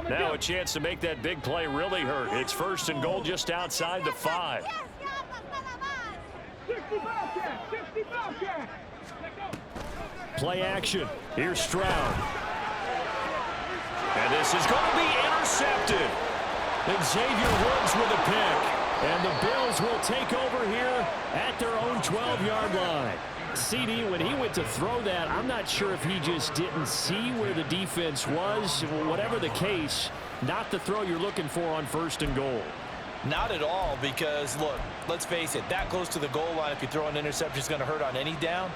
Now a chance to make that big play really hurt. It's 1st and goal just outside the 5. Play action. Here's Stroud. And this is going to be intercepted. And Xavier Woods with a pick. And the Bills will take over here at their own 12-yard line. CD, when he went to throw that, I'm not sure if he just didn't see where the defense was. Whatever the case, not the throw you're looking for on 1st and goal. Not at all, because, look, let's face it, that close to the goal line, if you throw an interception, is going to hurt on any down.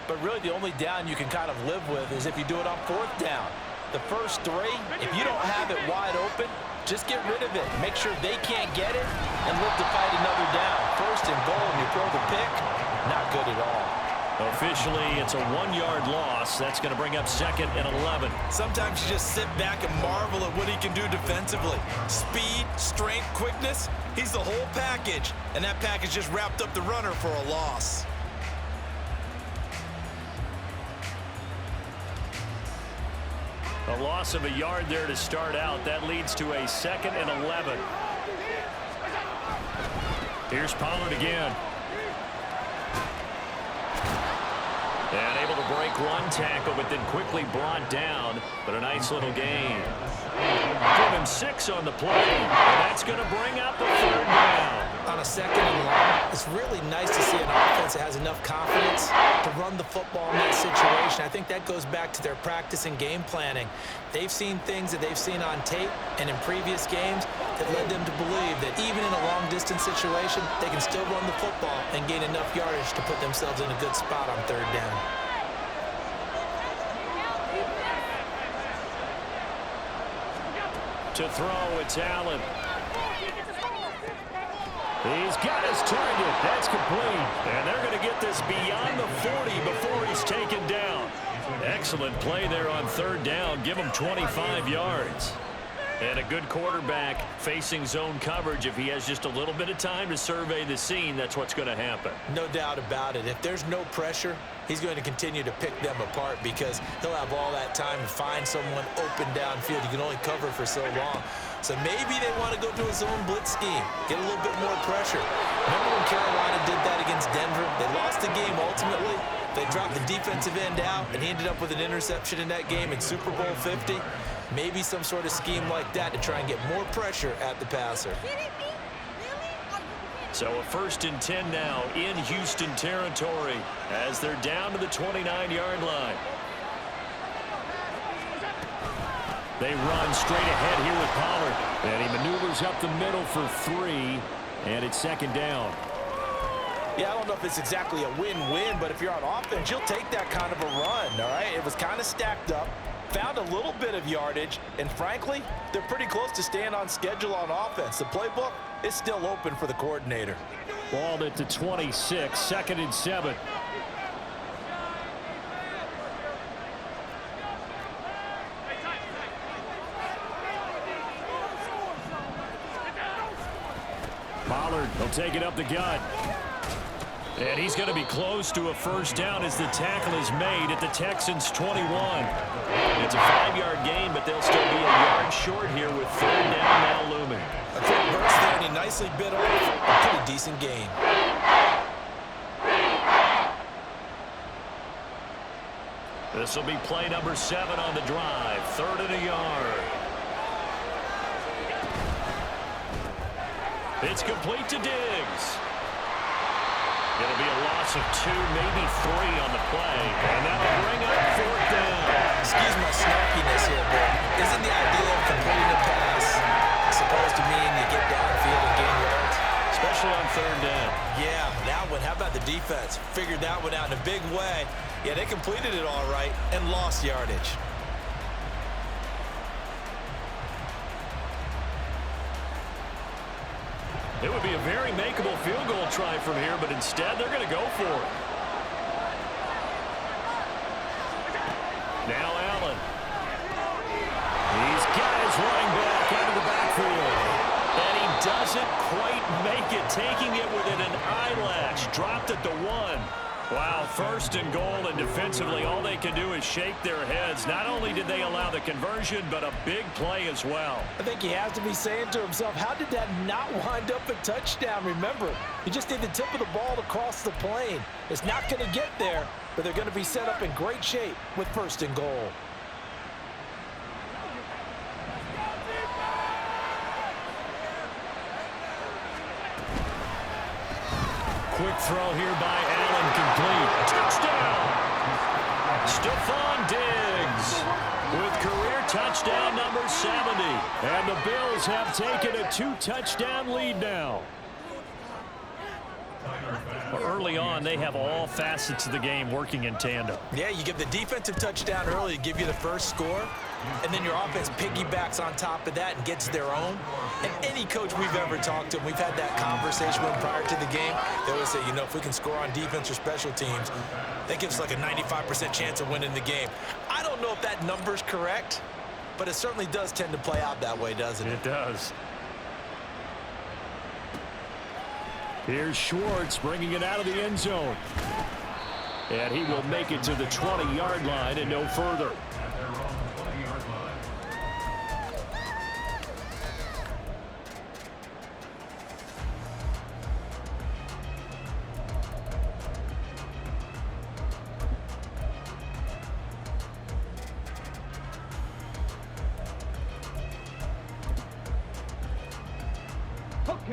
But really the only down you can kind of live with is if you do it on 4th down. The first 3, if you don't have it wide open, just get rid of it. Make sure they can't get it and live to fight another down. 1st and goal, and you throw the pick, not good at all. Officially, it's a 1-yard loss. That's going to bring up 2nd and 11. Sometimes you just sit back and marvel at what he can do defensively. Speed, strength, quickness, he's the whole package. And that package just wrapped up the runner for a loss. A loss of a yard there to start out. That leads to a 2nd and 11. Here's Pollard again. And able to break one tackle, but then quickly brought down. But a nice little gain. Give him 6 on the play. And that's going to bring up the 3rd down. On a 2nd and long, it's really nice to see an offense that has enough confidence to run the football in that situation. I think that goes back to their practice and game planning. They've seen things that they've seen on tape and in previous games that led them to believe that even in a long-distance situation, they can still run the football and gain enough yardage to put themselves in a good spot on 3rd down. To throw, it's Allen. He's got his target. That's complete. And they're going to get this beyond the 40 before he's taken down. Excellent play there on 3rd down. Give him 25 yards. And a good quarterback facing zone coverage. If he has just a little bit of time to survey the scene, that's what's going to happen. No doubt about it. If there's no pressure, he's going to continue to pick them apart because he'll have all that time to find someone open downfield. You can only cover for so long. So maybe they want to go to a zone blitz scheme, get a little bit more pressure. Remember when Carolina did that against Denver? They lost the game ultimately. They dropped the defensive end out, and he ended up with an interception in that game in Super Bowl 50. Maybe some sort of scheme like that to try and get more pressure at the passer. So a 1st and 10 now in Houston territory as they're down to the 29-yard line. They run straight ahead here with Pollard. And he maneuvers up the middle for 3. And it's 2nd down. Yeah, I don't know if it's exactly a win-win, but if you're on offense, you'll take that kind of a run, all right? It was kind of stacked up, found a little bit of yardage, and frankly, they're pretty close to staying on schedule on offense. The playbook is still open for the coordinator. Balled at the 26, 2nd and 7. Pollard will take it up the gut. And he's going to be close to a 1st down as the tackle is made at the Texans' 21. It's a 5-yard gain, but they'll still be a yard short here with 3rd down now looming. A quick burst there, and he nicely bit off a pretty decent gain. This will be play number 7 on the drive. 3rd and a yard. It's complete to Diggs. It'll be a loss of 2, maybe 3 on the play. And that'll bring up 4th down. Excuse my snarkiness here, but isn't the idea of completing a pass supposed to mean you get downfield and gain yards? Especially on 3rd down. Yeah, that one. How about the defense? Figured that one out in a big way. Yeah, they completed it all right and lost yardage. It would be a very makeable field goal try from here, but instead they're going to go for it. Now Allen. He's got his running back out of the backfield. And he doesn't quite make it, taking it within an eyelash. Dropped at the 1. Wow, first and goal, and defensively all they can do is shake their heads. Not only did they allow the conversion, but a big play as well. I think he has to be saying to himself, how did that not wind up a touchdown? Remember, you just need the tip of the ball to cross the plane. It's not going to get there, but they're going to be set up in great shape with first and goal. Quick throw here by Allen, complete. Touchdown! Stephon Diggs with career touchdown number 70. And the Bills have taken a 2-touchdown lead now. Early on, they have all facets of the game working in tandem. Yeah, you give the defensive touchdown early to give you the first score, and then your offense piggybacks on top of that and gets their own. And any coach we've ever talked to, we've had that conversation with prior to the game, they always say, you know, if we can score on defense or special teams, that gives us like a 95% chance of winning the game. I don't know if that number's correct, but it certainly does tend to play out that way, doesn't it? It does. Here's Schwartz bringing it out of the end zone. And he will make it to the 20-yard line and no further.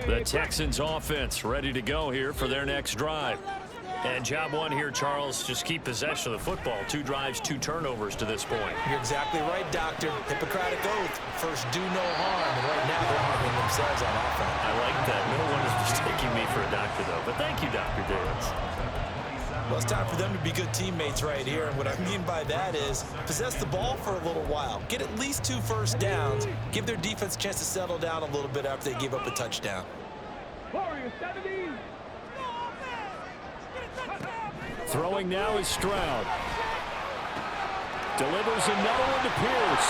The Texans offense ready to go here for their next drive. And job one here, Charles, just keep possession of the football. 2 drives, 2 turnovers to this point. You're exactly right, Doctor. Hippocratic oath. First, do no harm. And right now, they're harming themselves on offense. I like that. No one is mistaking me for a doctor, though. But thank you, Dr. Dance. Well, it's time for them to be good teammates right here. And what I mean by that is possess the ball for a little while. Get at least 2 first downs. Give their defense a chance to settle down a little bit after they give up a touchdown. Throwing now is Stroud. Delivers another one to Pierce.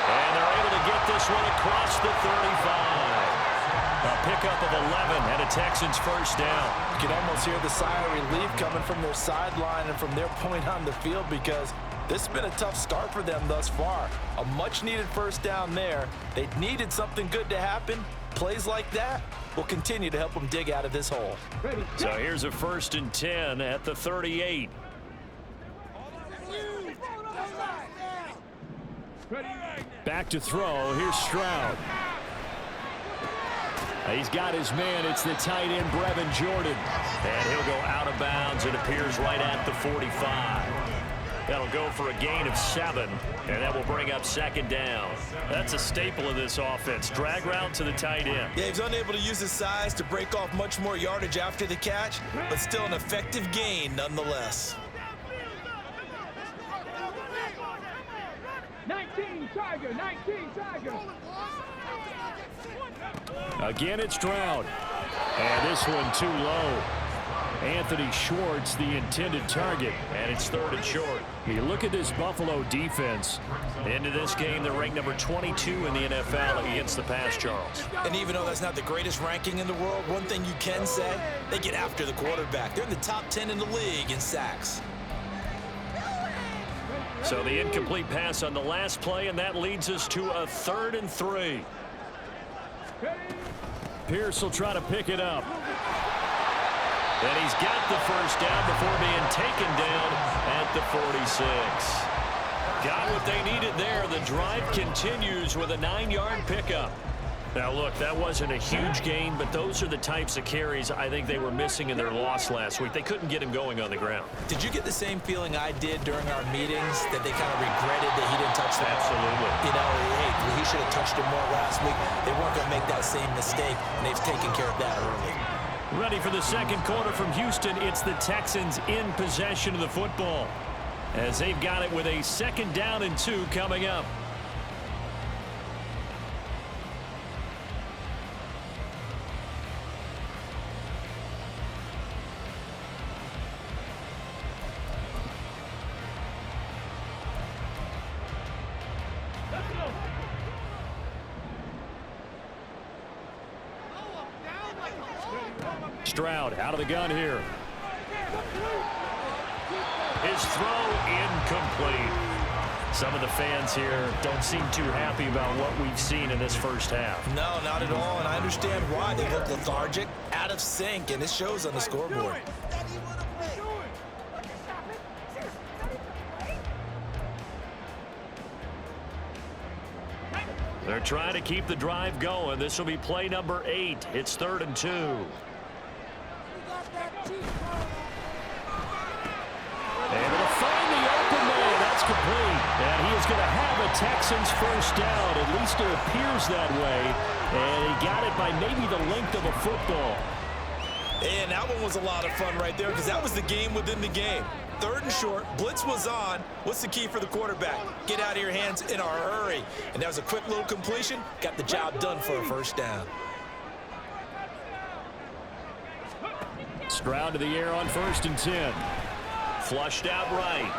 And they're able to get this one across the 35. A pickup of 11 and a Texans first down. You can almost hear the sigh of relief coming from their sideline and from their point on the field because this has been a tough start for them thus far. A much-needed first down there. They needed something good to happen. Plays like that will continue to help them dig out of this hole. So here's a 1st and 10 at the 38. Back to throw. Here's Stroud. He's got his man. It's the tight end, Brevin Jordan. And he'll go out of bounds. It appears right at the 45. That'll go for a gain of 7, and that will bring up 2nd down. That's a staple of this offense. Drag route to the tight end. Yeah, he's unable to use his size to break off much more yardage after the catch, but still an effective gain nonetheless. 19 Tiger. Again, it's Stroud. And this one too low. Anthony Schwartz, the intended target, and it's 3rd and short. You look at this Buffalo defense. Into this game, they're ranked number 22 in the NFL against the pass, Charles. And even though that's not the greatest ranking in the world, one thing you can say, they get after the quarterback. They're in the top 10 in the league in sacks. So the incomplete pass on the last play, and that leads us to a 3rd and 3. Pierce will try to pick it up. And he's got the first down before being taken down at the 46. Got what they needed there. The drive continues with a 9-yard pickup. Now, look, that wasn't a huge gain, but those are the types of carries I think they were missing in their loss last week. They couldn't get him going on the ground. Did you get the same feeling I did during our meetings, that they kind of regretted that he didn't touch the ball? Absolutely. You know, hey, he should have touched it more last week. They weren't going to make that same mistake, and they've taken care of that early. Ready for the second quarter from Houston. It's the Texans in possession of the football as they've got it with a 2nd down and 2 coming up. Stroud out of the gun here. His throw incomplete. Some of the fans here don't seem too happy about what we've seen in this first half. No, not at all, and I understand why. They look lethargic, out of sync, and it shows on the scoreboard. They're trying to keep the drive going. This will be play number 8. It's 3rd and 2. Able to find the open man. That's complete. And he is going to have a Texans first down. At least it appears that way. And he got it by maybe the length of a football. And that one was a lot of fun right there because that was the game within the game. 3rd and short, blitz was on. What's the key for the quarterback? Get out of your hands in a hurry. And that was a quick little completion. Got the job done for a first down. Stroud to the air on 1st and 10. Flushed out right.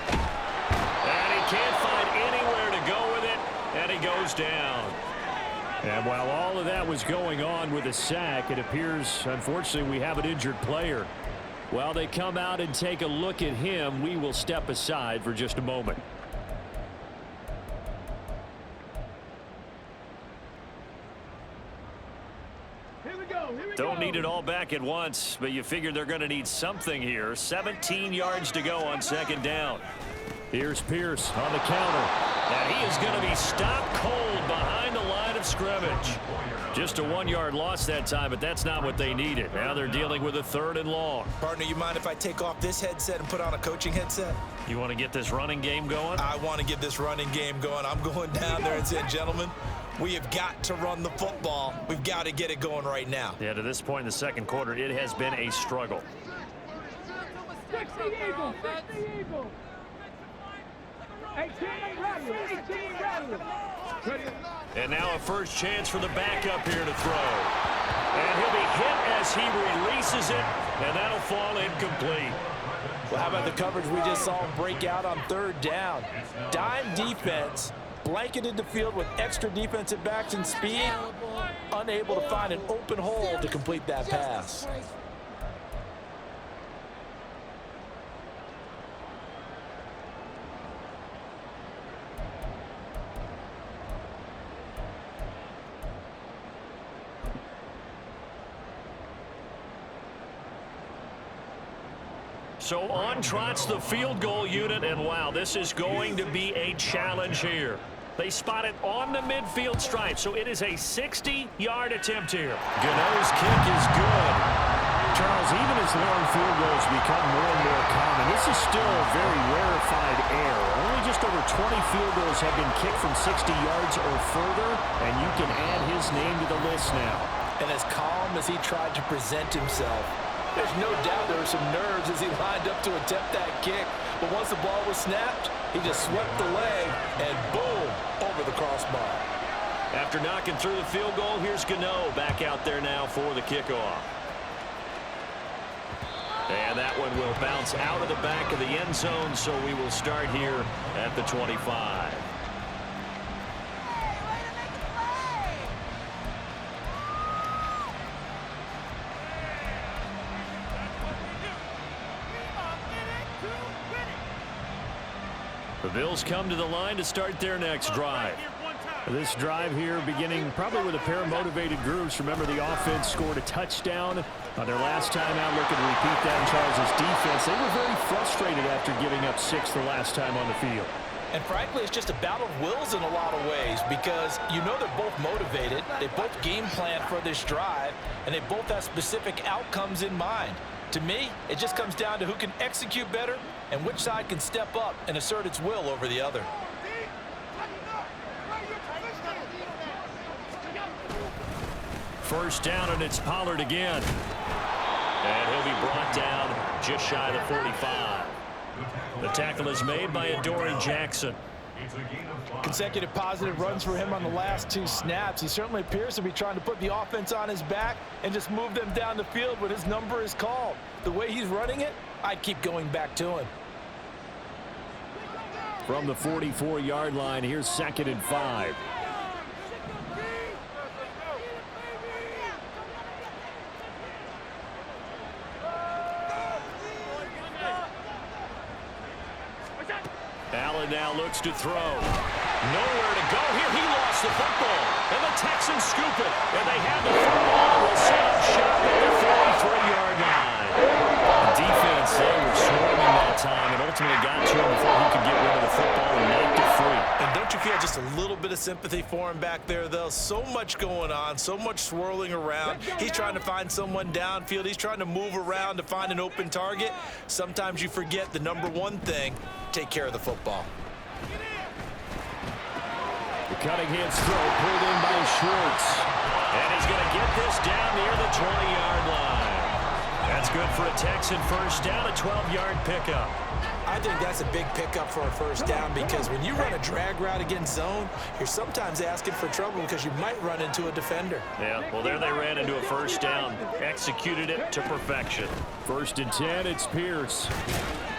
And he can't find anywhere to go with it. And he goes down. And while all of that was going on with a sack, it appears, unfortunately, we have an injured player. While they come out and take a look at him, we will step aside for just a moment. Don't need it all back at once, but you figure they're going to need something here. 17 yards to go on 2nd down. Here's Pierce on the counter. And he is going to be stopped cold behind the line of scrimmage. Just a 1-yard loss that time, but that's not what they needed. Now they're dealing with a 3rd and long. Partner, you mind if I take off this headset and put on a coaching headset? You want to get this running game going? I want to get this running game going. I'm going down there and saying, gentlemen, we have got to run the football. We've got to get it going right now. Yeah, to this point in the 2nd quarter, it has been a struggle. And now a first chance for the backup here to throw. And he'll be hit as he releases it, and that'll fall incomplete. Well, how about the coverage we just saw him break out on 3rd down? Dime defense, blanketed the field with extra defensive backs and speed, unable to find an open hole to complete that pass. So on trots the field goal unit, and wow, this is going to be a challenge here. They spot it on the midfield stripe, so it is a 60-yard attempt here. Gano's kick is good. Charles, even as long field goals become more and more common, this is still a very rarefied air. Only just over 20 field goals have been kicked from 60 yards or further, and you can add his name to the list now. And as calm as he tried to present himself, there's no doubt there were some nerves as he lined up to attempt that kick. But once the ball was snapped, he just swept the leg and boom, over the crossbar. After knocking through the field goal, here's Gano back out there now for the kickoff. And that one will bounce out of the back of the end zone, so we will start here at the 25. The Bills come to the line to start their next drive. This drive here beginning probably with a pair of motivated groups. Remember, the offense scored a touchdown on their last time out. Looking to repeat that in Charles's defense. They were very frustrated after giving up 6 the last time on the field. And frankly, it's just a battle of wills in a lot of ways because you know they're both motivated. They both game plan for this drive, and they both have specific outcomes in mind. To me, it just comes down to who can execute better and which side can step up and assert its will over the other. First down, and it's Pollard again. And he'll be brought down just shy of the 45. The tackle is made by Adoree Jackson. Consecutive positive runs for him on the last 2 snaps. He certainly appears to be trying to put the offense on his back and just move them down the field when his number is called. The way he's running it, I'd keep going back to him. From the 44-yard line, here's 2nd and 5. and now looks to throw. Nowhere to go here. He lost the football. And the Texans scoop it. And they have the football. Will set up shop at the 43-yard line. The defense, they were swarming that time and ultimately got to him before he could get rid of the football and knocked it free. And don't you feel just a little bit of sympathy for him back there, though? So much going on, so much swirling around. He's trying to find someone downfield. He's trying to move around to find an open target. Sometimes you forget the number one thing, take care of the football. The Cunningham's throw pulled in by Schwartz. And he's going to get this down near the 20-yard line. That's good for a Texan first down, a 12-yard pickup. I think that's a big pickup for a first down because when you run a drag route against zone, you're sometimes asking for trouble because you might run into a defender. Yeah, well, there they ran into a first down. Executed it to perfection. 1st and 10, it's Pierce.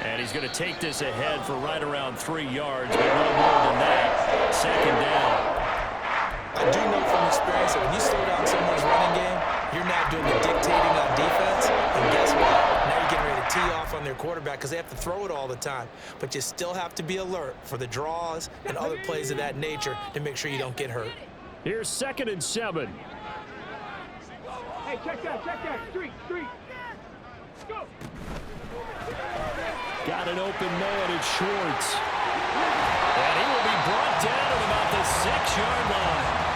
And he's going to take this ahead for right around 3 yards, but no more than that. 2nd down. I do know from experience that when you slow down someone's running game, you're not doing the dictating on defense. And guess what? Now you're getting ready to tee off on their quarterback because they have to throw it all the time. But you still have to be alert for the draws and other plays of that nature to make sure you don't get hurt. Here's 2nd and 7. Hey, check that, street. Go. Got an open man at Schwartz. And he will be brought down at about the 6-yard line.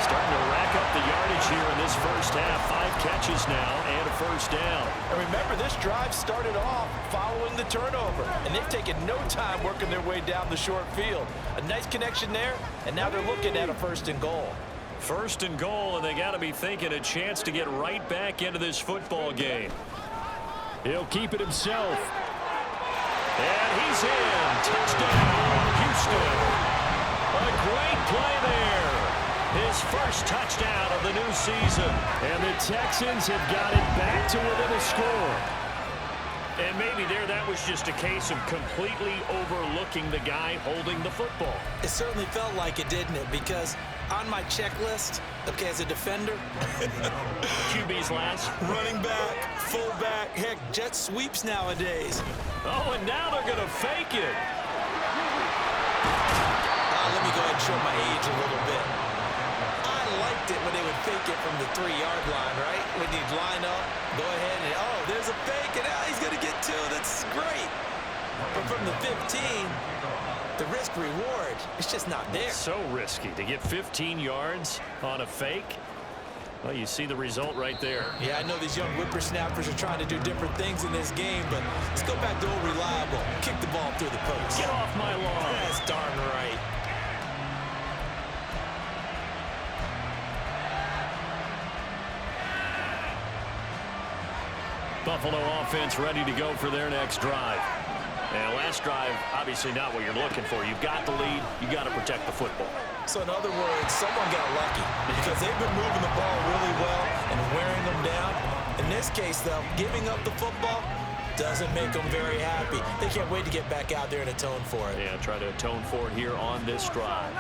Starting to rack up the yardage here in this first half. 5 catches now and a first down. And remember, this drive started off following the turnover, and they've taken no time working their way down the short field. A nice connection there, and now they're looking at a 1st and goal. 1st and goal, and they got to be thinking a chance to get right back into this football game. He'll keep it himself. And he's in. Touchdown, Houston. A great play there. His first touchdown of the new season. And the Texans have got it back to within a score. And maybe that was just a case of completely overlooking the guy holding the football. It certainly felt like it, didn't it? Because on my checklist, okay, as a defender, QB's last. running back, fullback, heck, jet sweeps nowadays. Oh, and now they're going to fake it. Let me go ahead and show my age a little bit. I liked it when they would fake it from the 3-yard line, right? When you'd line up, go ahead and, oh, there's a fake, and now he's going to get 2. That's great. But from the 15, the risk-reward, it's just not there. So risky to get 15 yards on a fake. Well, you see the result right there. Yeah, I know these young whippersnappers are trying to do different things in this game, but let's go back to old reliable. Kick the ball through the post. Get off my lawn. That's darn right. Buffalo offense ready to go for their next drive. And last drive, obviously not what you're looking for. You've got the lead. You got to protect the football. So in other words, someone got lucky because they've been moving the ball really well and wearing them down. In this case, though, giving up the football doesn't make them very happy. They can't wait to get back out there and atone for it. Yeah, try to atone for it here on this drive.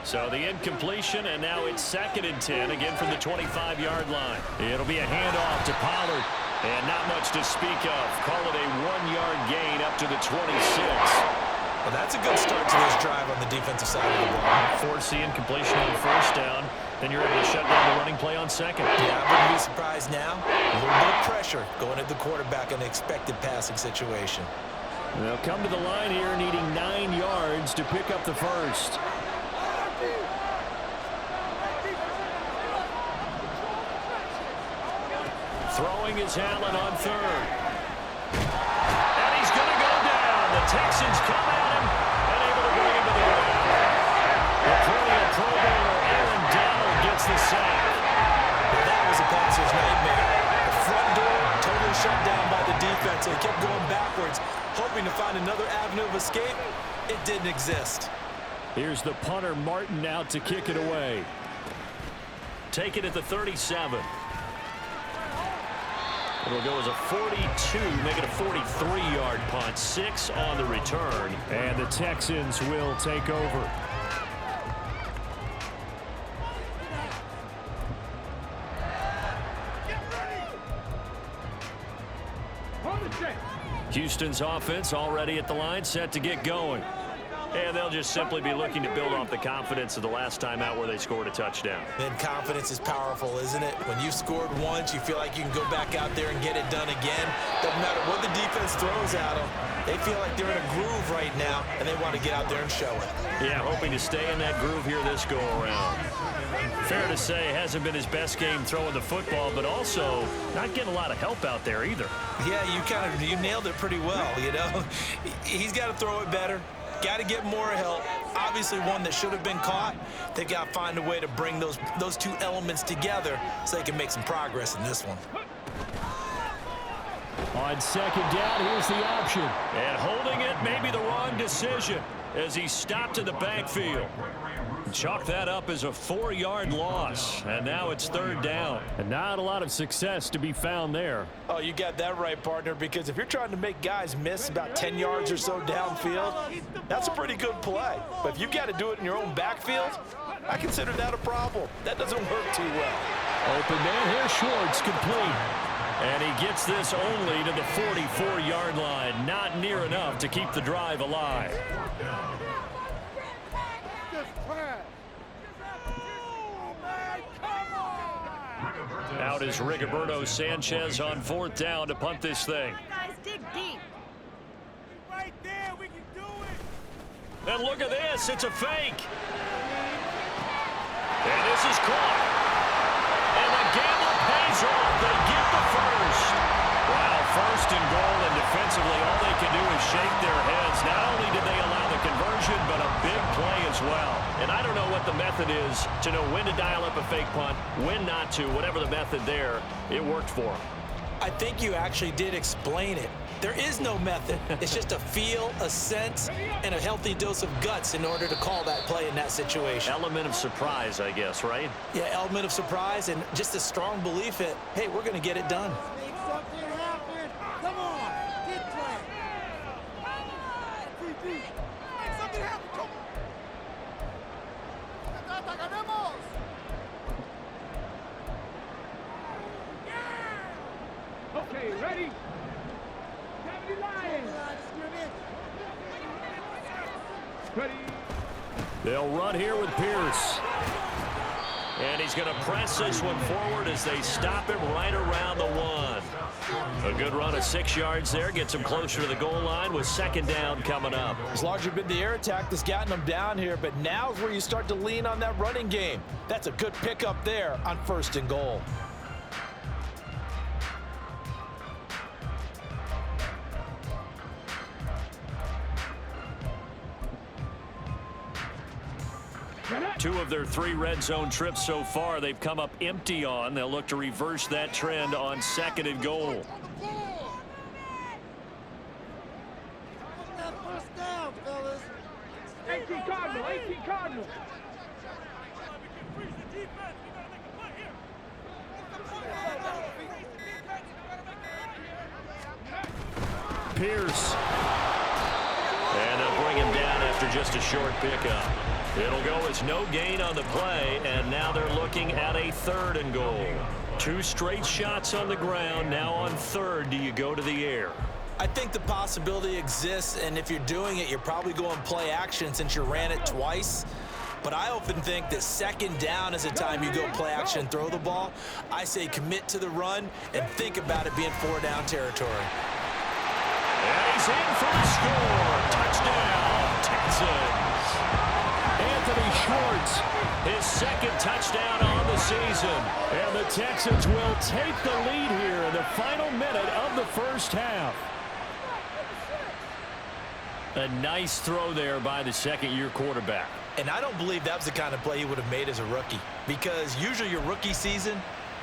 So the incompletion, and now it's 2nd and 10, again from the 25-yard line. It'll be a handoff to Pollard. And not much to speak of. Call it a 1-yard gain up to the 26. Well, that's a good start to this drive on the defensive side of the ball. Force the incompletion on 1st down. Then you're able to shut down the running play on 2nd. Yeah, I wouldn't be surprised now. A little bit of pressure going at the quarterback in an expected passing situation. They'll come to the line here needing 9 yards to pick up the first. Throwing is Allen on 3rd. And he's going to go down. The Texans come at him and able to bring him to the ground. The perennial Pro Bowler Aaron Donald gets the sack. Well, that was a passer's nightmare. The front door totally shut down by the defense, so he kept going backwards, hoping to find another avenue of escape. It didn't exist. Here's the punter Martin out to kick it away. Take it at the 37. It'll go as a 42, make it a 43-yard punt. 6 on the return. And the Texans will take over. Houston's offense already at the line, set to get going. And they'll just simply be looking to build off the confidence of the last time out where they scored a touchdown. And confidence is powerful, isn't it? When you've scored once, you feel like you can go back out there and get it done again. Doesn't matter what the defense throws at them. They feel like they're in a groove right now, and they want to get out there and show it. Yeah, hoping to stay in that groove here this go-around. Fair to say, hasn't been his best game throwing the football, but also not getting a lot of help out there either. Yeah, you nailed it pretty well, you know. He's got to throw it better. Got to get more help. Obviously one that should have been caught. They got to find a way to bring those two elements together so they can make some progress in this one. On second down, here's the option. And holding it may be the wrong decision as he stopped in the backfield. Chalk that up as a 4-yard loss. And now it's third down. And not a lot of success to be found there. Oh, you got that right, partner, because if you're trying to make guys miss about 10 yards or so downfield, that's a pretty good play. But if you've got to do it in your own backfield, I consider that a problem. That doesn't work too well. Open man here, Schwartz complete. And he gets this only to the 44-yard line. Not near enough to keep the drive alive. Out is Rigoberto Sanchez on fourth down to punt this thing. Guys, dig deep. Right there, we can do it. And look at this, it's a fake. And this is caught. And the gamble pays off. They get the first. Wow, first and goal, and defensively all they can do is shake their heads. Not only did they allow the conversion, but a big play as well. And I don't know what the method is to know when to dial up a fake punt, when not to. Whatever the method there, it worked for them. I think you actually did explain it. There is no method. It's just a feel, a sense, and a healthy dose of guts in order to call that play in that situation. Element of surprise, I guess, right? Yeah, element of surprise and just a strong belief that, hey, we're going to get it done. Make something happen. Come on, get playing. Make something happen. Come on. Okay, ready? Ready? They'll run here with Pierce. And he's going to press this one forward as they stop him right around the 1. A good run of 6 yards there. Gets him closer to the goal line with second down coming up. It's largely been the air attack that's gotten them down here, but now's where you start to lean on that running game. That's a good pickup there on first and goal. Two of their 3 red zone trips so far they've come up empty on. They'll look to reverse that trend on second and goal. First down, fellas. 18 Cardinal, 18 Cardinal. Pierce. And they'll bring him down after just a short pickup. It'll go as no gain on the play, and now they're looking at a third and goal. 2 straight shots on the ground. Now on third, do you go to the air? I think the possibility exists, and if you're doing it, you're probably going play action since you ran it twice. But I often think that second down is a time you go play action and throw the ball. I say commit to the run and think about it being 4-down territory. And he's in for the score. Touchdown, Texans. Anthony Schwartz, his second touchdown on the season. And the Texans will take the lead here in the final minute of the first half. A nice throw there by the second-year quarterback. And I don't believe that was the kind of play he would have made as a rookie, because usually your rookie season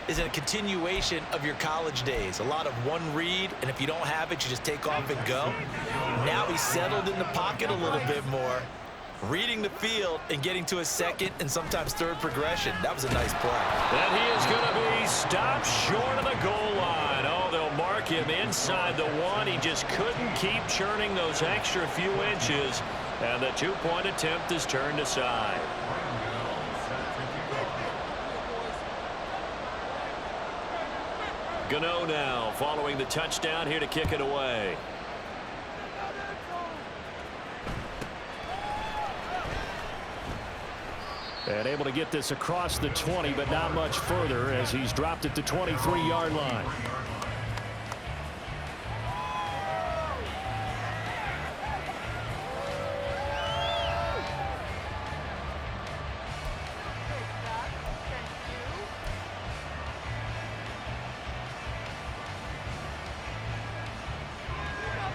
is a continuation of your college days. A lot of one read, and if you don't have it, you just take off and go. Now he's settled in the pocket a little bit more, reading the field and getting to a second and sometimes third progression. That was a nice play. And he is going to be stopped short of the goal line. Oh, they'll mark him inside the 1. He just couldn't keep churning those extra few inches, and the 2-point attempt is turned aside. Gano now following the touchdown here to kick it away. And able to get this across the 20, but not much further as he's dropped it to 23-yard line.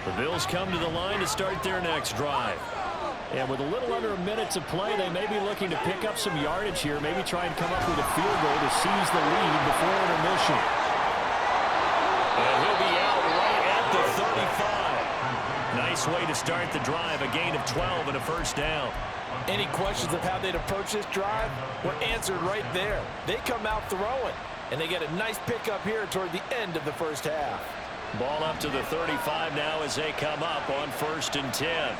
The Bills come to the line to start their next drive. And with a little under a minute to play, they may be looking to pick up some yardage here, maybe try and come up with a field goal to seize the lead before intermission. And he'll be out right at the 35. Nice way to start the drive, a gain of 12 and a first down. Any questions of how they'd approach this drive were answered right there. They come out throwing, and they get a nice pickup here toward the end of the first half. Ball up to the 35 now as they come up on 1st and 10.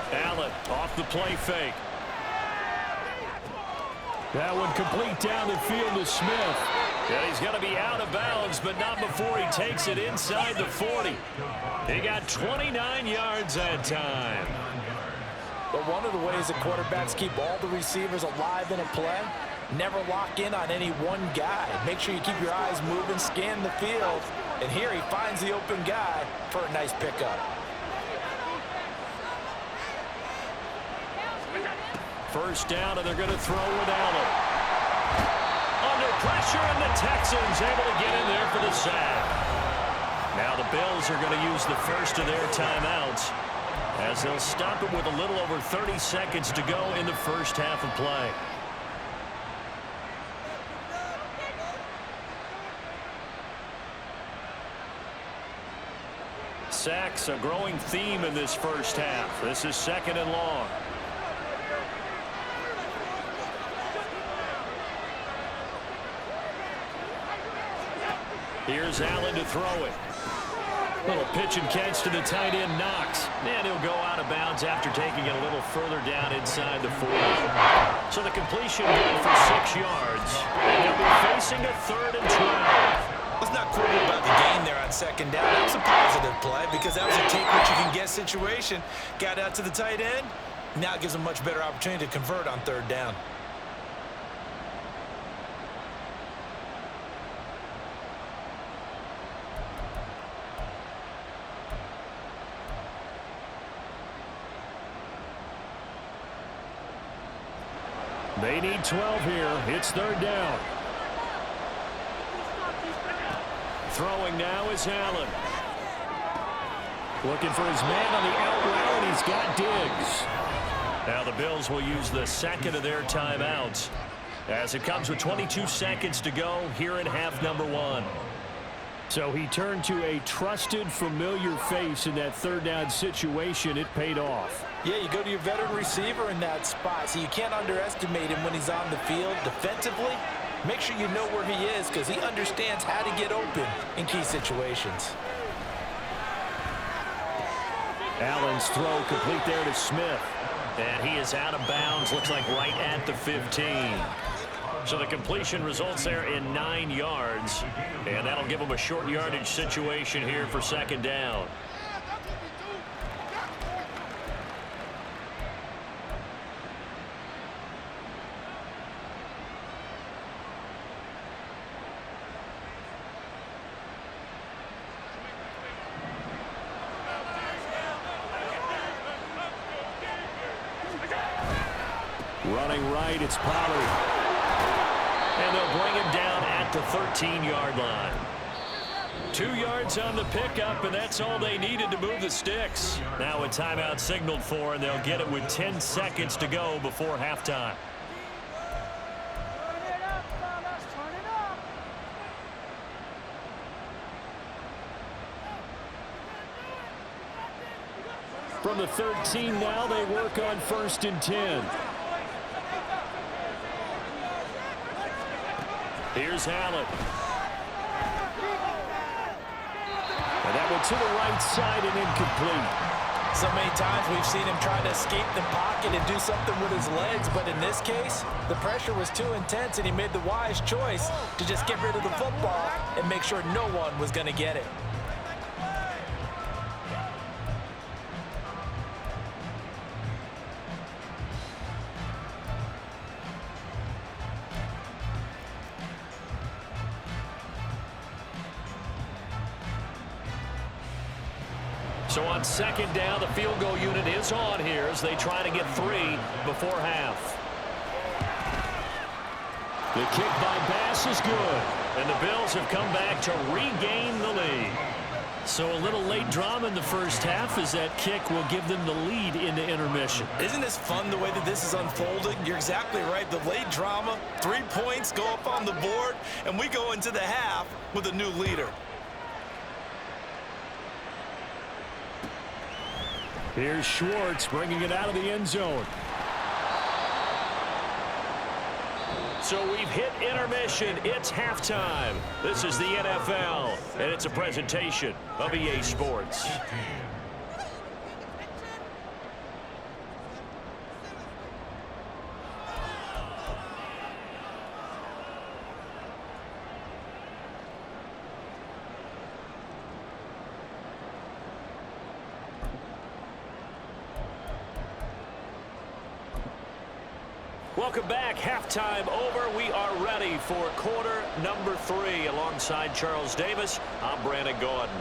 Allen off the play fake. That one complete down the field to Smith. And he's going to be out of bounds, but not before he takes it inside the 40. He got 29 yards that time. But one of the ways that quarterbacks keep all the receivers alive in a play, never lock in on any one guy. Make sure you keep your eyes moving, scan the field. And here he finds the open guy for a nice pickup. First down, and they're going to throw with Allen. Under pressure, and the Texans able to get in there for the sack. Now the Bills are going to use the first of their timeouts as they'll stop it with a little over 30 seconds to go in the first half of play. Sacks, a growing theme in this first half. This is 2nd and long. Here's Allen to throw it. Little pitch and catch to the tight end, Knox. And he'll go out of bounds after taking it a little further down inside the 40. So the completion good for 6 yards. And they'll be facing a 3rd and 12. Let's not quibble about the gain there on 2nd down. That was a positive play because that was a take-what-you-can-get situation. Got out to the tight end. Now it gives them a much better opportunity to convert on 3rd down. They need 12 here. It's 3rd down. Throwing now is Allen. Looking for his man on the out route, and he's got Diggs. Now the Bills will use the 2nd of their timeouts as it comes with 22 seconds to go here in half number 1. So he turned to a trusted, familiar face in that 3rd down situation. It paid off. Yeah, you go to your veteran receiver in that spot, so you can't underestimate him when he's on the field defensively. Make sure you know where he is because he understands how to get open in key situations. Allen's throw complete there to Smith. And he is out of bounds, looks like right at the 15. So the completion results there in 9 yards. And that'll give him a short yardage situation here for 2nd down. Running right, it's Pollard. And they'll bring him down at the 13-yard line. 2 yards on the pickup, and that's all they needed to move the sticks. Now a timeout signaled for, and they'll get it with 10 seconds to go before halftime. From the 13 now, they work on 1st and 10. Here's Allen. And that one to the right side and incomplete. So many times we've seen him try to escape the pocket and do something with his legs, but in this case, the pressure was too intense and he made the wise choice to just get rid of the football and make sure no one was going to get it. So on second down, the field goal unit is on here as they try to get 3 before half. The kick by Bass is good, and the Bills have come back to regain the lead. So a little late drama in the first half as that kick will give them the lead into intermission. Isn't this fun the way that this is unfolding? You're exactly right. The late drama, 3 points go up on the board, and we go into the half with a new leader. Here's Schwartz bringing it out of the end zone. So we've hit intermission. It's halftime. This is the NFL, and it's a presentation of EA Sports. Welcome back. Halftime over. We are ready for quarter number 3. Alongside Charles Davis, I'm Brandon Gordon.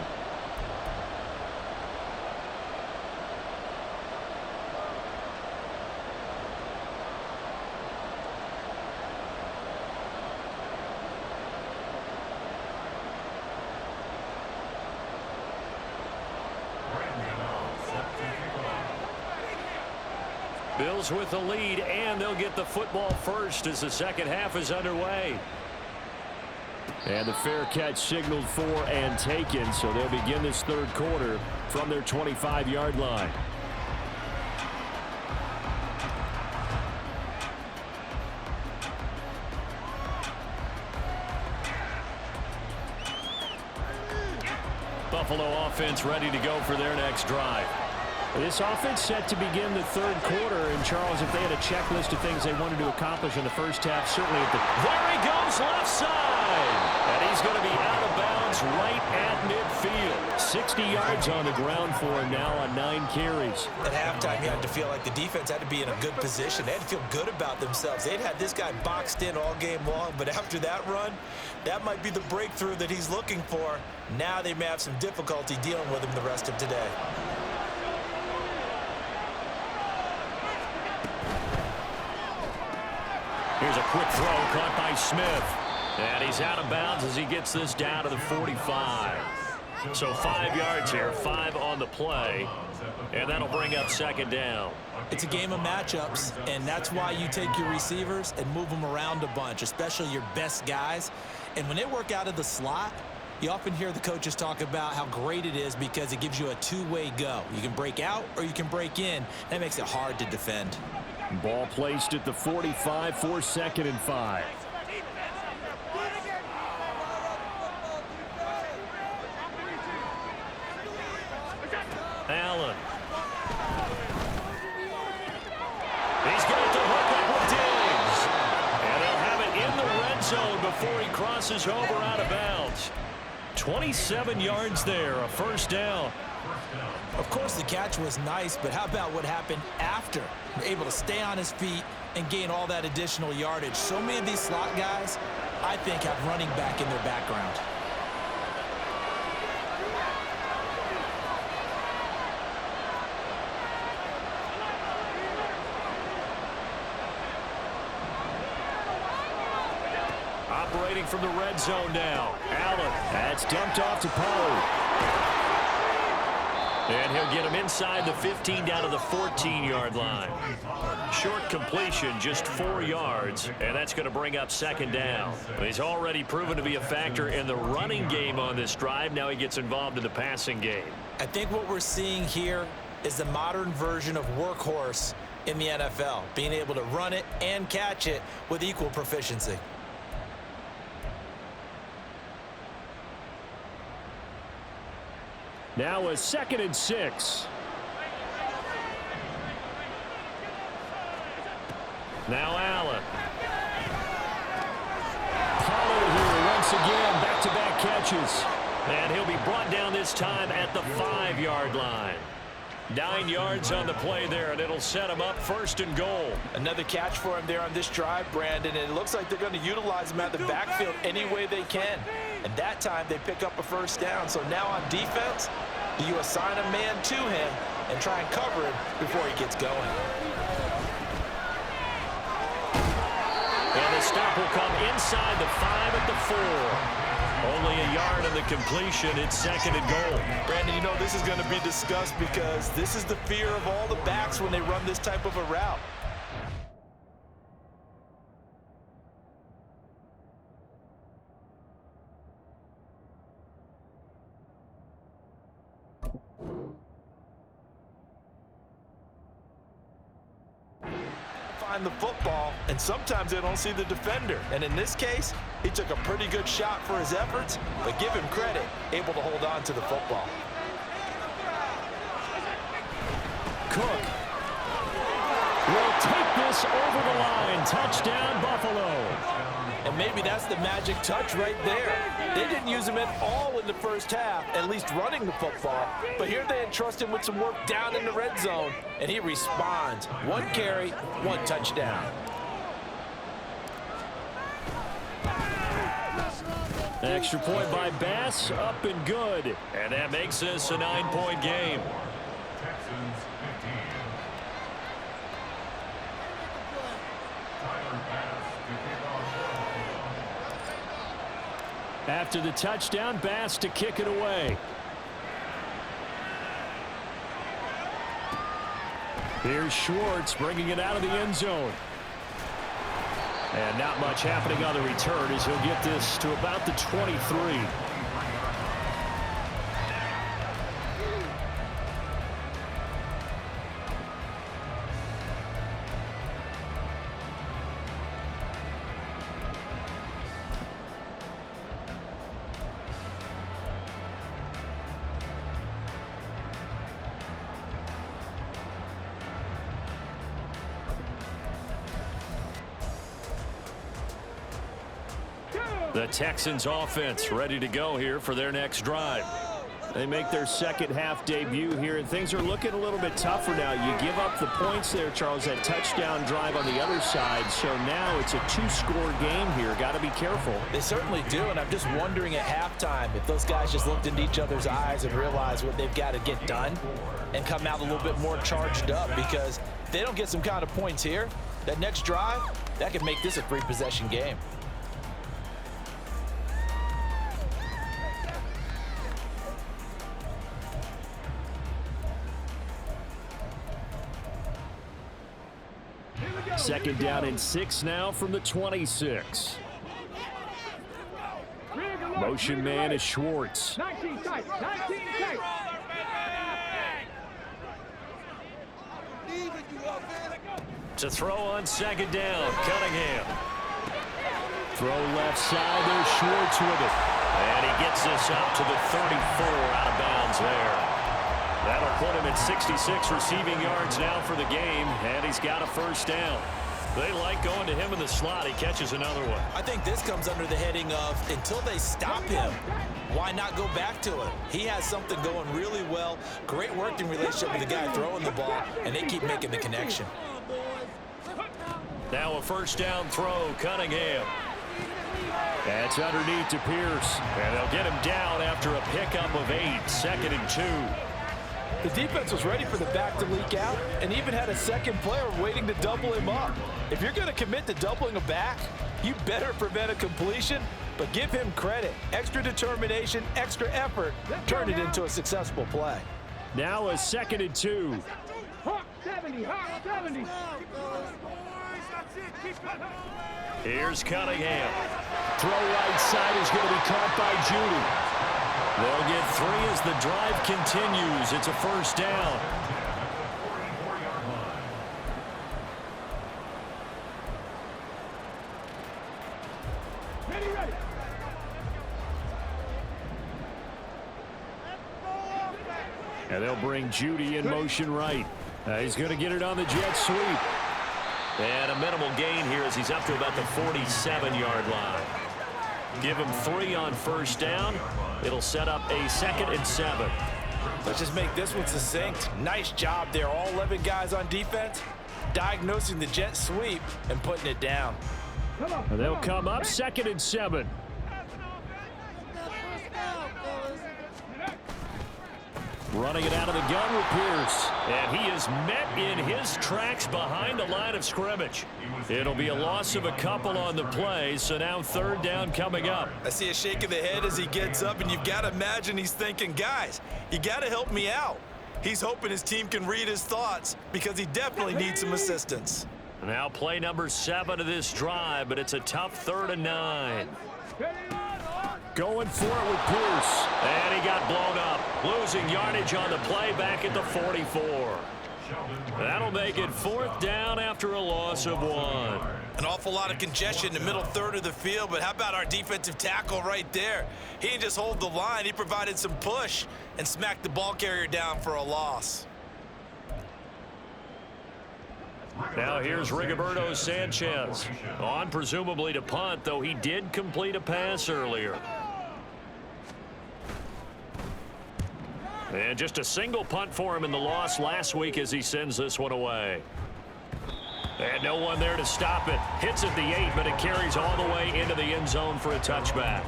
Bills with the lead, and they'll get the football first as the second half is underway. And the fair catch signaled for and taken, so they'll begin this third quarter from their 25-yard line. Buffalo offense ready to go for their next drive. This offense set to begin the third quarter, and Charles, if they had a checklist of things they wanted to accomplish in the first half, certainly at the... There he goes, left side! And he's going to be out of bounds right at midfield. 60 yards on the ground for him now on 9 carries. At halftime, you had to feel like the defense had to be in a good position. They had to feel good about themselves. They'd had this guy boxed in all game long, but after that run, that might be the breakthrough that he's looking for. Now they may have some difficulty dealing with him the rest of today. Here's a quick throw caught by Smith. And he's out of bounds as he gets this down to the 45. So 5 yards here, 5 on the play. And that'll bring up second down. It's a game of matchups, and that's why you take your receivers and move them around a bunch, especially your best guys. And when they work out of the slot, you often hear the coaches talk about how great it is because it gives you a two-way go. You can break out or you can break in. That makes it hard to defend. Ball placed at the 45 for 2nd and 5. Allen. He's got to hook up with Diggs. And they'll have it in the red zone before he crosses over out of bounds. 27 yards there, a first down. Of course, the catch was nice, but how about what happened after? Able to stay on his feet and gain all that additional yardage. So many of these slot guys, I think, have running back in their background. Operating from the red zone now. Allen. That's dumped off to Pollard. And he'll get him inside the 15 down to the 14-yard line. Short completion, just 4 yards, and that's going to bring up second down. He's already proven to be a factor in the running game on this drive. Now he gets involved in the passing game. I think what we're seeing here is the modern version of workhorse in the NFL, being able to run it and catch it with equal proficiency. Now a 2nd and 6. Now Allen. Pollard here once again, back-to-back catches. And he'll be brought down this time at the 5-yard line. 9 yards on the play there, and it'll set him up 1st and goal. Another catch for him there on this drive, Brandon, and it looks like they're going to utilize him at the backfield any way they can. And that time they pick up a first down. So now on defense, You assign a man to him and try and cover him before he gets going. And the stop will come inside the 5 at the 4. Only a yard on the completion. It's 2nd and goal. Brandon, you know this is going to be discussed because this is the fear of all the backs when they run this type of a route. Find the football, and sometimes they don't see the defender. And in this case, he took a pretty good shot for his efforts, but give him credit, able to hold on to the football. Cook will take this over the line. Touchdown, Buffalo. And maybe that's the magic touch right there. They didn't use him at all in the first half, at least running the football. But here they entrust him with some work down in the red zone, and he responds. 1 carry, 1 touchdown. Extra point by Bass, up and good. And that makes this a 9-point game. Texans 15. After the touchdown, Bass to kick it away. Here's Schwartz bringing it out of the end zone. And not much happening on the return as he'll get this to about the 23. The Texans offense ready to go here for their next drive. They make their second half debut here, and things are looking a little bit tougher now. You give up the points there, Charles, that touchdown drive on the other side. So now it's a 2-score game here. Got to be careful. They certainly do, and I'm just wondering at halftime if those guys just looked into each other's eyes and realized what they've got to get done and come out a little bit more charged up, because if they don't get some kind of points here, that next drive, that could make this a 3-possession game. Second down and 6 now from the 26. Motion man is Schwartz. 19 tight, 19 tight. To throw on second down, Cunningham. Throw left side, there's Schwartz with it. And he gets this up to the 34, out of bounds there. That'll put him at 66 receiving yards now for the game, and he's got a first down. They like going to him in the slot. He catches another one. I think this comes under the heading of until they stop him, why not go back to him? He has something going really well. Great working relationship with the guy throwing the ball, and they keep making the connection. Now a first down throw, Cunningham. That's underneath to Pierce, and they'll get him down after a pickup of 8, 2nd and 2. The defense was ready for the back to leak out and even had a second player waiting to double him up. If you're going to commit to doubling a back, you better prevent a completion, but give him credit. Extra determination, extra effort, turn it into a successful play. Now a 2nd and 2. Hawk 70, Hawk 70. Here's Cunningham. Throw right side is going to be caught by Judy. They'll get 3 as the drive continues. It's a first down. Ready, ready. And they'll bring Judy in motion right. He's going to get it on the jet sweep. And a minimal gain here as he's up to about the 47-yard line. Give him 3 on first down. It'll set up a 2nd and 7. Let's just make this one succinct. Nice job there, all 11 guys on defense, diagnosing the jet sweep and putting it down. And they'll come up 2nd and 7. Running it out of the gun with Pierce. And he is met in his tracks behind the line of scrimmage. It'll be a loss of a couple on the play, so now third down coming up. I see a shake of the head as he gets up, and you've got to imagine he's thinking, guys, you got to help me out. He's hoping his team can read his thoughts because he definitely needs some assistance. Now play number 7 of this drive, but it's a tough 3rd and 9. Going for it with Pierce. And he got blown up. Losing yardage on the play back at the 44. That'll make it 4th down after a loss of 1. An awful lot of congestion in the middle third of the field, but how about our defensive tackle right there? He didn't just hold the line. He provided some push and smacked the ball carrier down for a loss. Now here's Rigoberto Sanchez. On presumably to punt, though he did complete a pass earlier. And just a single punt for him in the loss last week as he sends this one away. And no one there to stop it. Hits at the 8, but it carries all the way into the end zone for a touchback.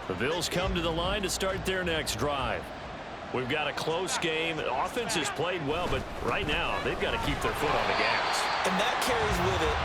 The Bills come to the line to start their next drive. We've got a close game. The offense has played well, but right now they've got to keep their foot on the gas. And that carries with it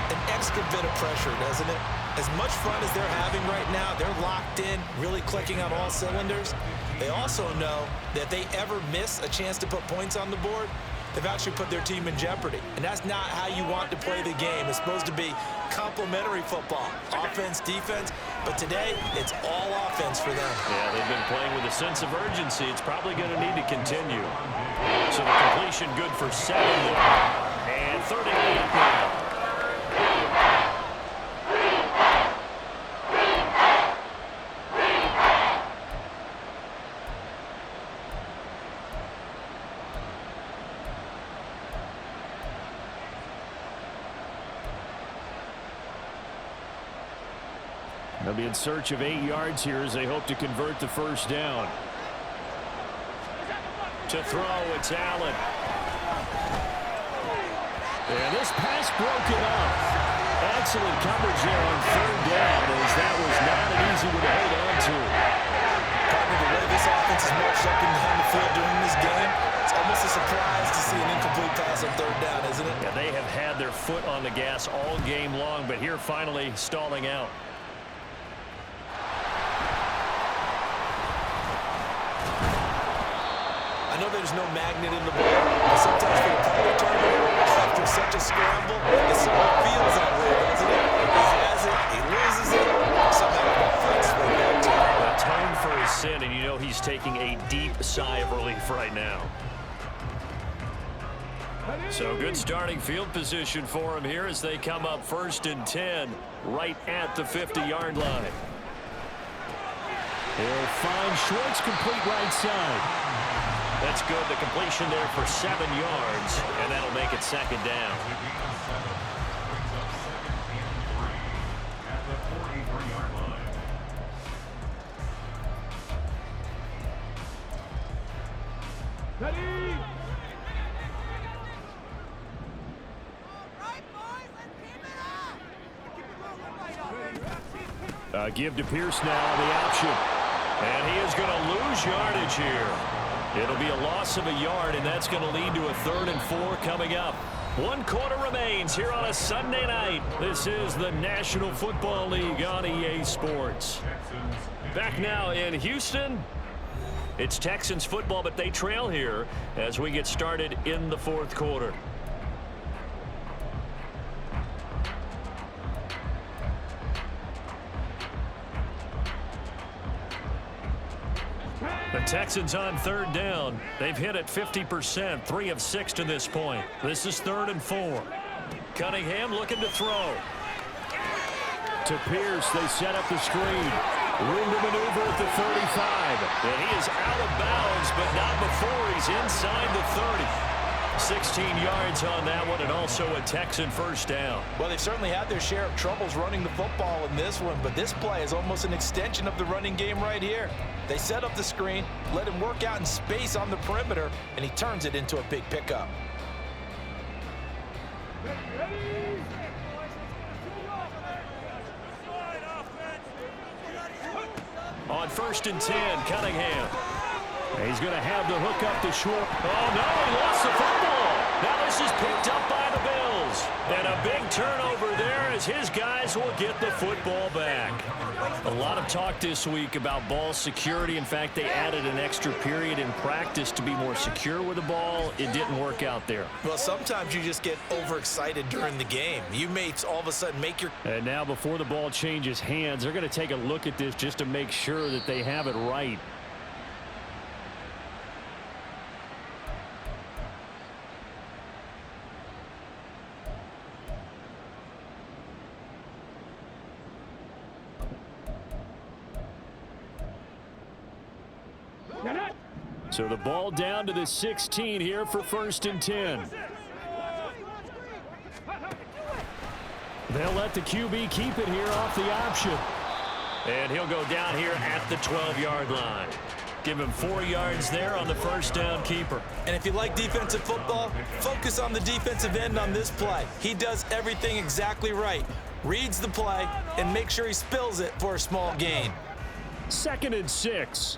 an extra bit of pressure, doesn't it? As much fun as they're having right now, they're locked in, really clicking on all cylinders. They also know that if they ever miss a chance to put points on the board, they've actually put their team in jeopardy. And that's not how you want to play the game. It's supposed to be complementary football, offense, defense. But today, it's all offense for them. Yeah, they've been playing with a sense of urgency. It's probably going to need to continue. So the completion good for 7. And 3rd and 8 now. They'll be in search of 8 yards here as they hope to convert the first down. To throw, it's Allen. And this pass broken up. Excellent coverage there on 3rd down, as that was not an easy one to hold on to. Partner, the way this offense is marched up and down the field during this game, it's almost a surprise to see an incomplete pass on 3rd down, isn't it? Yeah, they have had their foot on the gas all game long, but here finally stalling out. I know there's no magnet in the ball, but sometimes for a punt returner, after such a scramble, it sort of feels that way, doesn't it? He has it, he loses it, somehow the ball finds its way back to him. Atone for his sin, and you know he's taking a deep sigh of relief right now. So good starting field position for him here as they come up 1st and 10 right at the 50-yard line. He'll find Schwartz complete right side. That's good. The completion there for 7 yards, and that'll make it 2nd down. Give to Pierce now on the option. And he is going to lose yardage here. It'll be a loss of a yard, and that's going to lead to a 3rd and 4 coming up. 1 quarter remains here on a Sunday night. This is the National Football League on EA Sports. Back now in Houston, it's Texans football, but they trail here as we get started in the 4th quarter. The Texans on 3rd down. They've hit it 50%, 3 of 6 to this point. This is 3rd and 4. Cunningham looking to throw. To Pierce, they set up the screen. Room to maneuver at the 35. And he is out of bounds, but not before he's inside the 30. 16 yards on that one, and also a Texan first down. Well, they've certainly had their share of troubles running the football in this one, but this play is almost an extension of the running game right here. They set up the screen, let him work out in space on the perimeter, and he turns it into a big pickup. on 1st and 10. Cunningham. He's going to have the hook up the short. Oh, no, he lost the football. Now this is picked up by the Bills. And a big turnover there as his guys will get the football back. A lot of talk this week about ball security. In fact, they added an extra period in practice to be more secure with the ball. It didn't work out there. Well, sometimes you just get overexcited during the game. You may all of a sudden make your... And now before the ball changes hands, they're going to take a look at this just to make sure that they have it right. So the ball down to the 16 here for 1st and 10. They'll let the QB keep it here off the option. And he'll go down here at the 12-yard line. Give him 4 yards there on the first down keeper. And if you like defensive football, focus on the defensive end on this play. He does everything exactly right. Reads the play and makes sure he spills it for a small gain. 2nd and 6.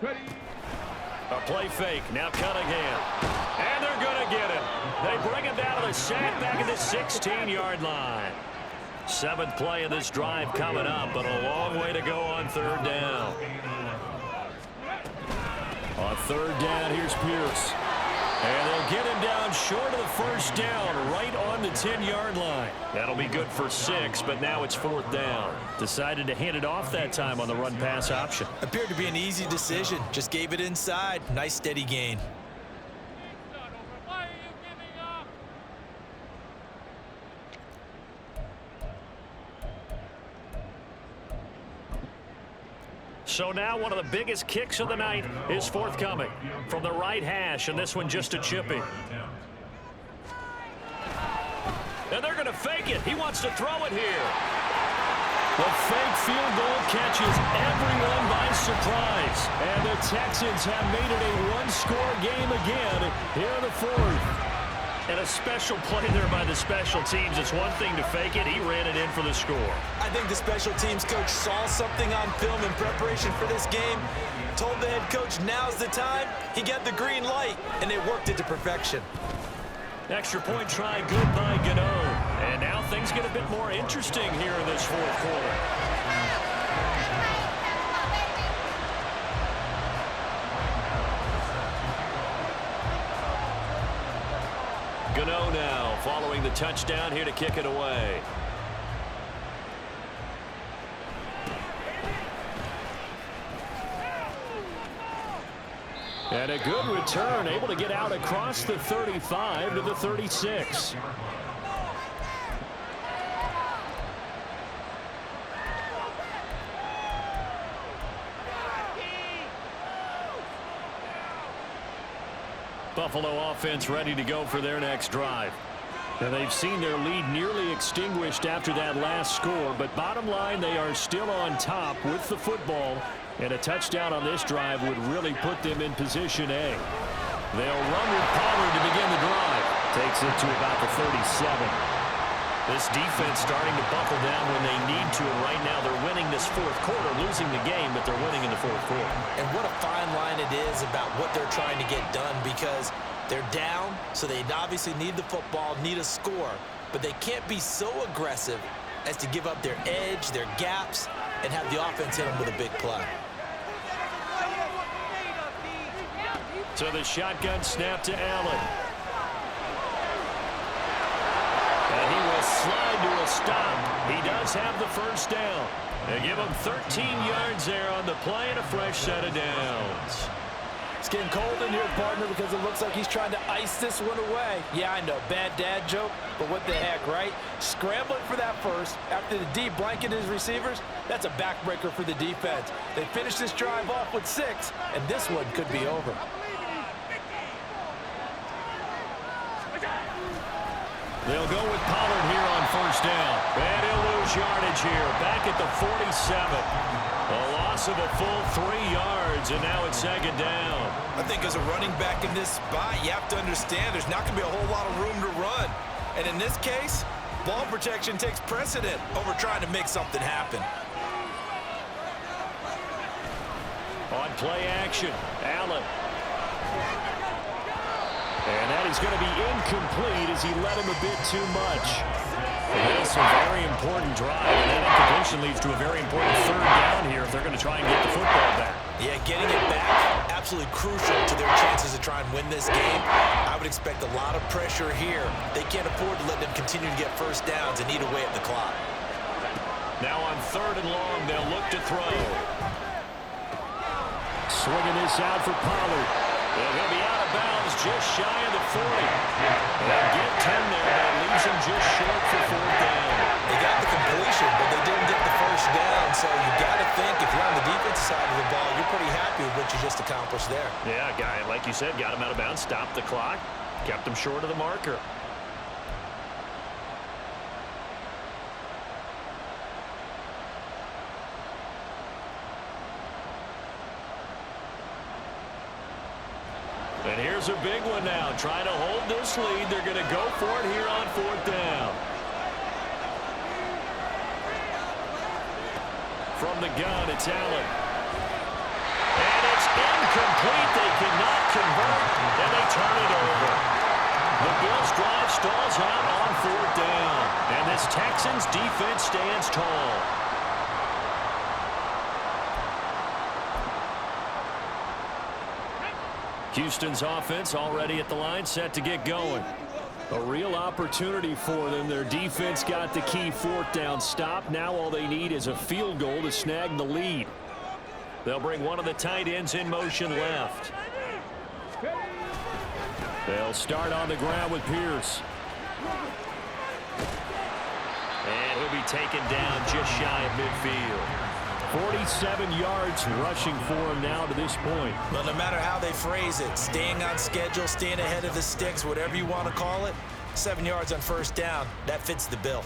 A play fake. Now Cunningham. And they're going to get him. They bring him down to the sack back at the 16-yard line. 7th play of this drive coming up, but a long way to go on 3rd down. On 3rd down, here's Pierce. And they'll get him down short of the first down, right on the 10-yard line. That'll be good for 6, but now it's 4th down. Decided to hand it off that time on the run-pass option. Appeared to be an easy decision. Just gave it inside. Nice steady gain. So now one of the biggest kicks of the night is forthcoming from the right hash, and this one just a chippy. And they're going to fake it. He wants to throw it here. The fake field goal catches everyone by surprise. And the Texans have made it a one-score game again here in the 4th. And a special play there by the special teams. It's one thing to fake it. He ran it in for the score. I think the special teams coach saw something on film in preparation for this game, told the head coach now's the time. He got the green light, and they worked it to perfection. Extra point try good by Gano. And now things get a bit more interesting here in this 4th quarter. Gano now following the touchdown here to kick it away. And a good return, able to get out across the 35 to the 36. Buffalo offense ready to go for their next drive. And they've seen their lead nearly extinguished after that last score, but bottom line, they are still on top with the football, and a touchdown on this drive would really put them in position A. They'll run with Pollard to begin the drive. Takes it to about the 37. This defense starting to buckle down when they need to, and right now they're winning this 4th quarter, losing the game, but they're winning in the 4th quarter. And what a fine line it is about what they're trying to get done, because they're down, so they obviously need the football, need a score, but they can't be so aggressive as to give up their edge, their gaps, and have the offense hit them with a big play. So the shotgun snap to Allen. And he will slide to a stop. He does have the first down. They give him 13 yards there on the play and a fresh set of downs. It's getting cold in here, partner, because it looks like he's trying to ice this one away. Yeah, I know, bad dad joke, but what the heck, right? Scrambling for that first after the D blanket his receivers, that's a backbreaker for the defense. They finish this drive off with 6, and this one could be over. They'll go with Pollard here on first down. And he'll lose yardage here, back at the 47. A loss of a full 3 yards, and now it's 2nd down. I think as a running back in this spot, you have to understand there's not going to be a whole lot of room to run. And in this case, ball protection takes precedent over trying to make something happen. On play action, Allen. And that is going to be incomplete as he led him a bit too much. This is a very important drive, and that incompletion leads to a very important third down here if they're going to try and get the football back. Yeah, getting it back, absolutely crucial to their chances to try and win this game. I would expect a lot of pressure here. They can't afford to let them continue to get first downs and eat away at the clock. Now on 3rd and long, they'll look to throw. Swinging this out for Pollard. They're going to be out of bounds just shy of the 40. They'll get 10 there, but it leaves them just short for 4th down. They got the completion, but they didn't get the first down, so you got to think if you're on the defensive side of the ball, you're pretty happy with what you just accomplished there. Yeah, guy, like you said, got him out of bounds, stopped the clock, kept him short of the marker. And here's a big one now. Trying to hold this lead. They're going to go for it here on 4th down. From the gun, it's Allen. And it's incomplete. They cannot convert, and they turn it over. The Bills drive stalls out on 4th down. And this Texans defense stands tall. Houston's offense already at the line, set to get going. A real opportunity for them. Their defense got the key 4th down stop. Now all they need is a field goal to snag the lead. They'll bring one of the tight ends in motion left. They'll start on the ground with Pierce. And he'll be taken down just shy of midfield. 47 yards rushing for him now to this point. Well, no matter how they phrase it, staying on schedule, staying ahead of the sticks, whatever you want to call it, 7 yards on 1st down, that fits the bill.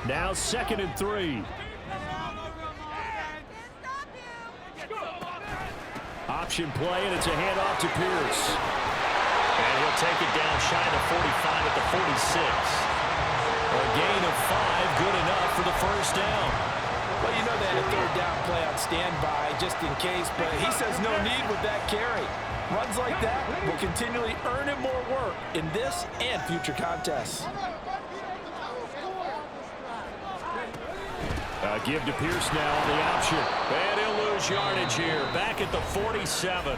Now 2nd and 3. Option play, and it's a handoff to Pierce. And he'll take it down shy of 45 at the 46. A gain of 5, good enough for the 1st down. Well, you know that a 3rd down play on standby just in case, but he says no need with that carry. Runs like that will continually earn him more work in this and future contests. Give to Pierce now on the option. And he'll lose yardage here. Back at the 47.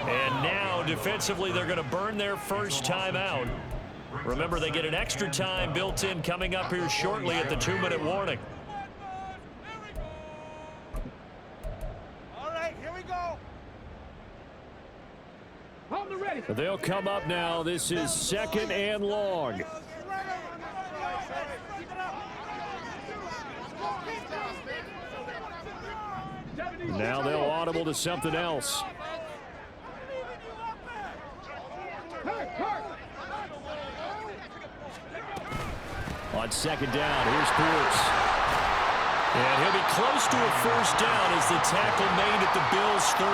And now defensively they're going to burn their first time out. Remember, they get an extra time built in coming up here shortly at the 2-minute warning. All right, here we go. They'll come up now. This is 2nd and long. Now they'll audible to something else. On 2nd down, here's Pierce. And he'll be close to a 1st down as the tackle made at the Bills' 38.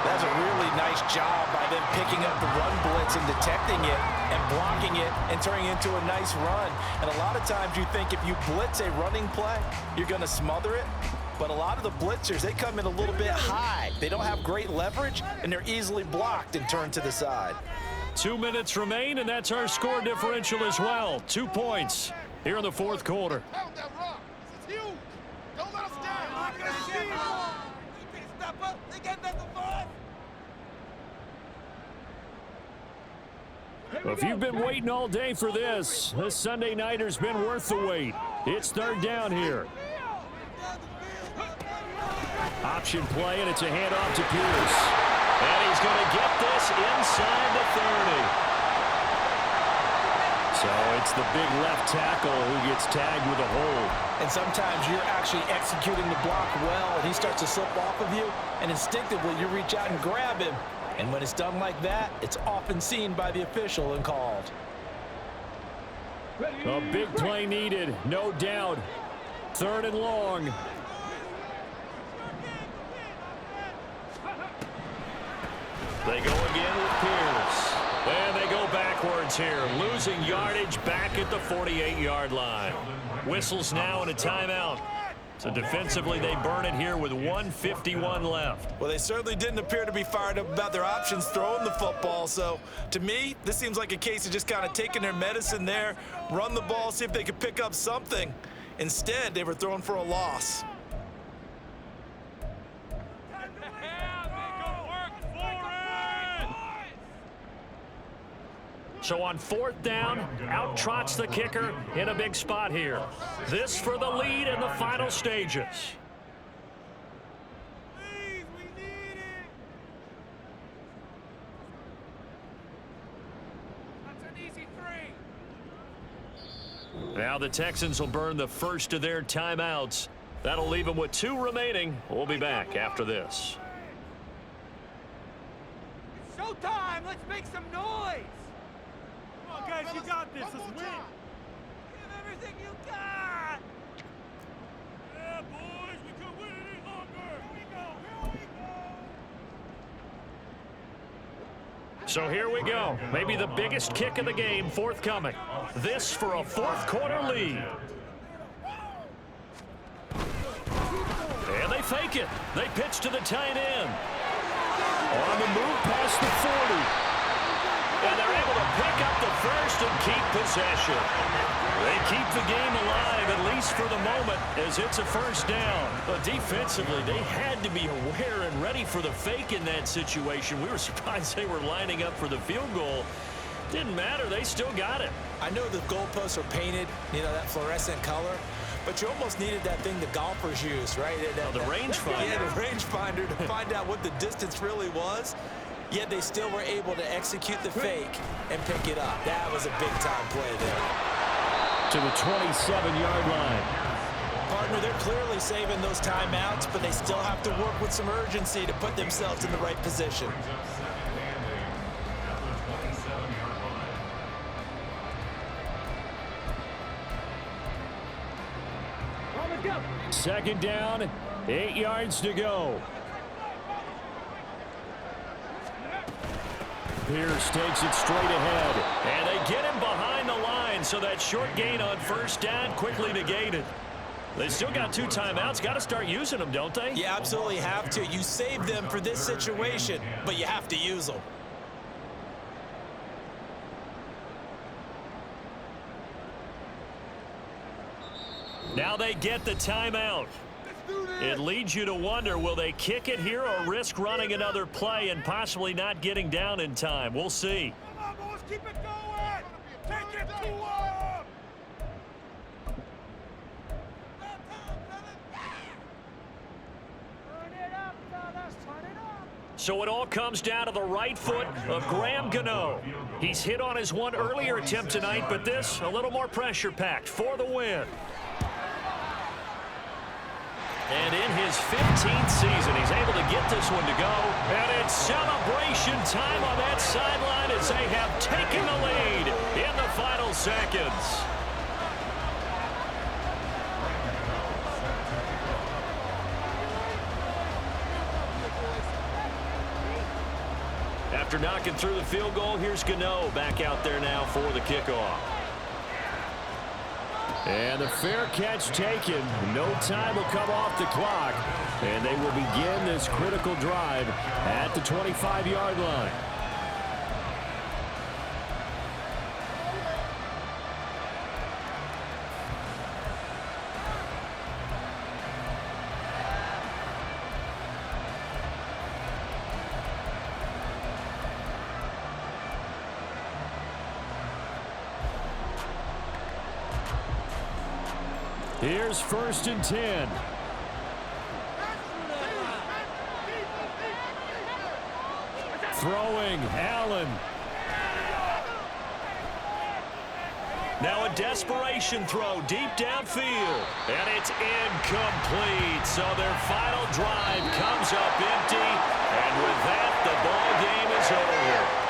That's a really nice job by them picking up the run blitz and detecting it and blocking it and turning it into a nice run. And a lot of times you think if you blitz a running play, you're going to smother it. But a lot of the blitzers, they come in a little bit high. They don't have great leverage, and they're easily blocked and turned to the side. 2 minutes remain, and that's our score differential as well. 2 points here in the 4th quarter. Well, if you've been waiting all day for this Sunday nighter's been worth the wait. It's 3rd down here. Option play, and it's a handoff to Pierce. And he's going to get this inside the 30. So it's the big left tackle who gets tagged with a hold. And sometimes you're actually executing the block well, and he starts to slip off of you, and instinctively you reach out and grab him. And when it's done like that, it's often seen by the official and called. A big play needed, no doubt. 3rd and long. They go again with Pierce. Texans here, losing yardage back at the 48-yard line. Whistles now and a timeout. So defensively, they burn it here with 1:51 left. Well, they certainly didn't appear to be fired up about their options throwing the football. So, to me, this seems like a case of just kind of taking their medicine there, run the ball, see if they could pick up something. Instead, they were throwing for a loss. So on 4th down, out trots the kicker in a big spot here. This for the lead in the final stages. Please, we need it. That's an easy 3. Now the Texans will burn the first of their timeouts. That'll leave them with 2 remaining. We'll be back after this. It's showtime. Let's make some noise. Come on, guys, you got this. Let's win. Give everything you got. Yeah, boys, we can win any longer. Here we go. So here we go. Maybe the biggest kick of the game forthcoming. This for a 4th quarter lead. And they fake it. They pitch to the tight end. On the move past the 40. And they're able to pick up the first and keep possession. They keep the game alive, at least for the moment, as it's a first down. But defensively, they had to be aware and ready for the fake in that situation. We were surprised they were lining up for the field goal. Didn't matter. They still got it. I know the goalposts are painted, that fluorescent color, but you almost needed that thing the golfers use, right? The rangefinder. Yeah, the rangefinder to find out what the distance really was. Yet they still were able to execute the fake and pick it up. That was a big-time play there. To the 27-yard line. Partner, they're clearly saving those timeouts, but they still have to work with some urgency to put themselves in the right position. Second down, 8 yards to go. Pierce takes it straight ahead, and they get him behind the line, so that short gain on first down quickly negated. They still got 2 timeouts. Got to start using them, don't they? You absolutely have to. You save them for this situation, but you have to use them. Now they get the timeout. It leads you to wonder, will they kick it here or risk running another play and possibly not getting down in time? We'll see. Come on, boys, keep it going. Take it to him. Turn it up, fellas. Turn it up. So it all comes down to the right foot of Graham Gano. He's hit on his one earlier attempt tonight, but this a little more pressure-packed for the win. And in his 15th season, he's able to get this one to go. And it's celebration time on that sideline as they have taken the lead in the final seconds. After knocking through the field goal, here's Gano back out there now for the kickoff. And the fair catch taken. No time will come off the clock. And they will begin this critical drive at the 25-yard line. Here's 1st and 10. Throwing, Allen. Now a desperation throw deep downfield. And it's incomplete. So their final drive comes up empty. And with that, the ball game is over.